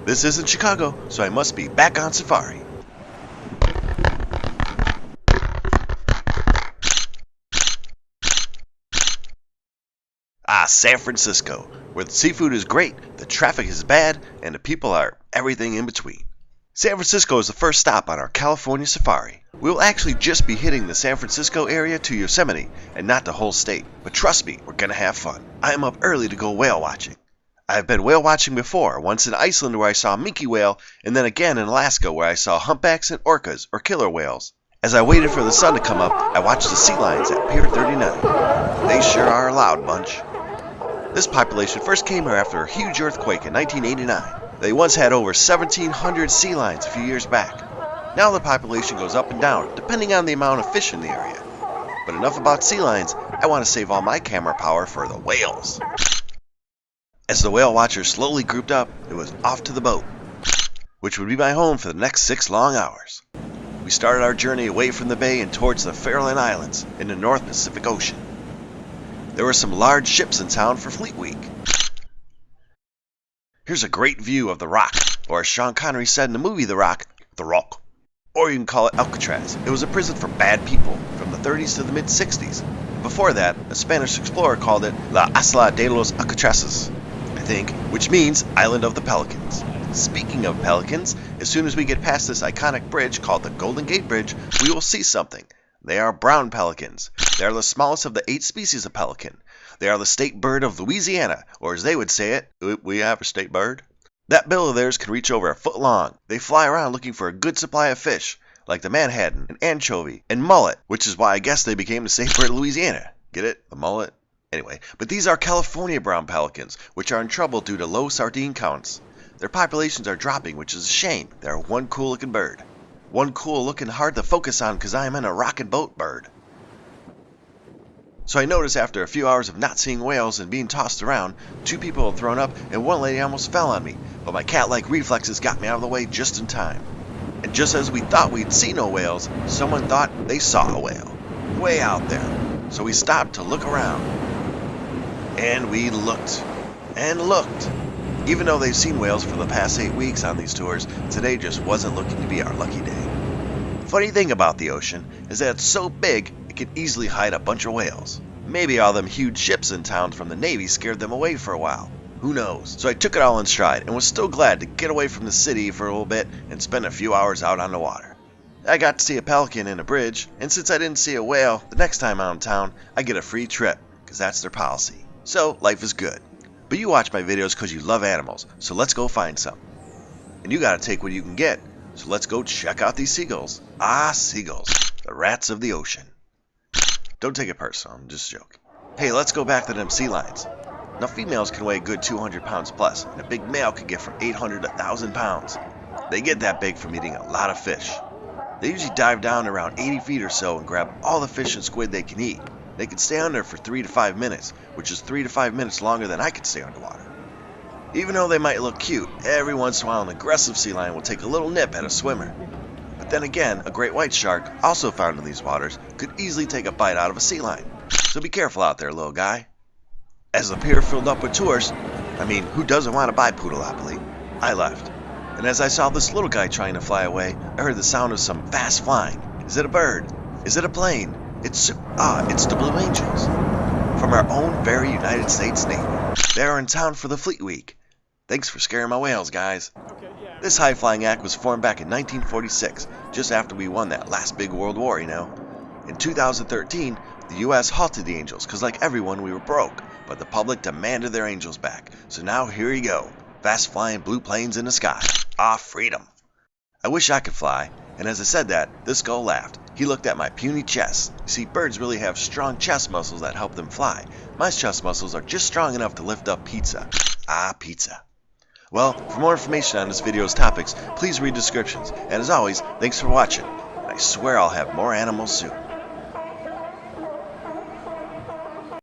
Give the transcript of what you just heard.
This isn't Chicago, so I must be back on safari. San Francisco, where the seafood is great, the traffic is bad, and the people are everything in between. San Francisco is the first stop on our California safari. We will actually just be hitting the San Francisco area to Yosemite, and not the whole state. But trust me, we're gonna have fun. I am up early to go whale watching. I have been whale watching before, once in Iceland where I saw a minke whale, and then again in Alaska where I saw humpbacks and orcas, or killer whales. As I waited for the sun to come up, I watched the sea lions at Pier 39. They sure are a loud bunch. This population first came here after a huge earthquake in 1989. They once had over 1,700 sea lions a few years back. Now the population goes up and down, depending on the amount of fish in the area. But enough about sea lions, I want to save all my camera power for the whales. As the whale watchers slowly grouped up, it was off to the boat, which would be my home for the next 6 long hours. We started our journey away from the bay and towards the Farallon Islands in the North Pacific Ocean. There were some large ships in town for Fleet Week. Here's a great view of the Rock, or as Sean Connery said in the movie The Rock, the Rock. Or you can call it Alcatraz. It was a prison for bad people from the 30s to the mid-60s. Before that, a Spanish explorer called it La Isla de los Alcatrazes, I think, which means Island of the Pelicans. Speaking of pelicans, as soon as we get past this iconic bridge called the Golden Gate Bridge, we will see something. They are brown pelicans. They are the smallest of the 8 species of pelican. They are the state bird of Louisiana, or as they would say it, we have a state bird. That bill of theirs can reach over a foot long. They fly around looking for a good supply of fish, like the manhattan, and anchovy, and mullet, which is why I guess they became the state bird of Louisiana. Get it? The mullet? Anyway, but these are California brown pelicans, which are in trouble due to low sardine counts. Their populations are dropping, which is a shame. They are one cool looking bird. One cool looking hard to focus on because I am in a rocket boat bird. So I noticed after a few hours of not seeing whales and being tossed around, 2 people had thrown up and one lady almost fell on me, but my cat-like reflexes got me out of the way just in time. And just as we thought we'd see no whales, someone thought they saw a whale. Way out there. So we stopped to look around. And we looked. And looked. Even though they've seen whales for the past 8 weeks on these tours, today just wasn't looking to be our lucky day. Funny thing about the ocean is that it's so big, it can easily hide a bunch of whales. Maybe all them huge ships in town from the Navy scared them away for a while. Who knows? So I took it all in stride and was still glad to get away from the city for a little bit and spend a few hours out on the water. I got to see a pelican in a bridge, and since I didn't see a whale, the next time I'm in town, I get a free trip, because that's their policy. So life is good. But you watch my videos because you love animals, so let's go find some. And you gotta take what you can get, so let's go check out these seagulls. Seagulls, the rats of the ocean. Don't take it personal, I'm just joking. Hey, let's go back to them sea lions. Now females can weigh a good 200 pounds plus, and a big male can get from 800 to 1,000 pounds. They get that big from eating a lot of fish. They usually dive down around 80 feet or so and grab all the fish and squid they can eat. They can stay under for 3 to 5 minutes, which is 3 to 5 minutes longer than I could stay underwater. Even though they might look cute, every once in a while an aggressive sea lion will take a little nip at a swimmer. But then again, a great white shark, also found in these waters, could easily take a bite out of a sea lion. So be careful out there, little guy. As the pier filled up with tourists, who doesn't want to buy Poodleopoly? I left. And as I saw this little guy trying to fly away, I heard the sound of some fast flying. Is it a bird? Is it a plane? It's the Blue Angels. From our own very United States Navy. They are in town for the Fleet Week. Thanks for scaring my whales, guys. This high-flying act was formed back in 1946, just after we won that last big world war, you know. In 2013, the U.S. halted the Angels, because like everyone, we were broke. But the public demanded their Angels back. So now here you go. Fast-flying blue planes in the sky. Freedom. I wish I could fly, and as I said that, this gull laughed. He looked at my puny chest. You see, birds really have strong chest muscles that help them fly. My chest muscles are just strong enough to lift up pizza. Pizza. Well, for more information on this video's topics, please read descriptions. And as always, thanks for watching. And I swear I'll have more animals soon.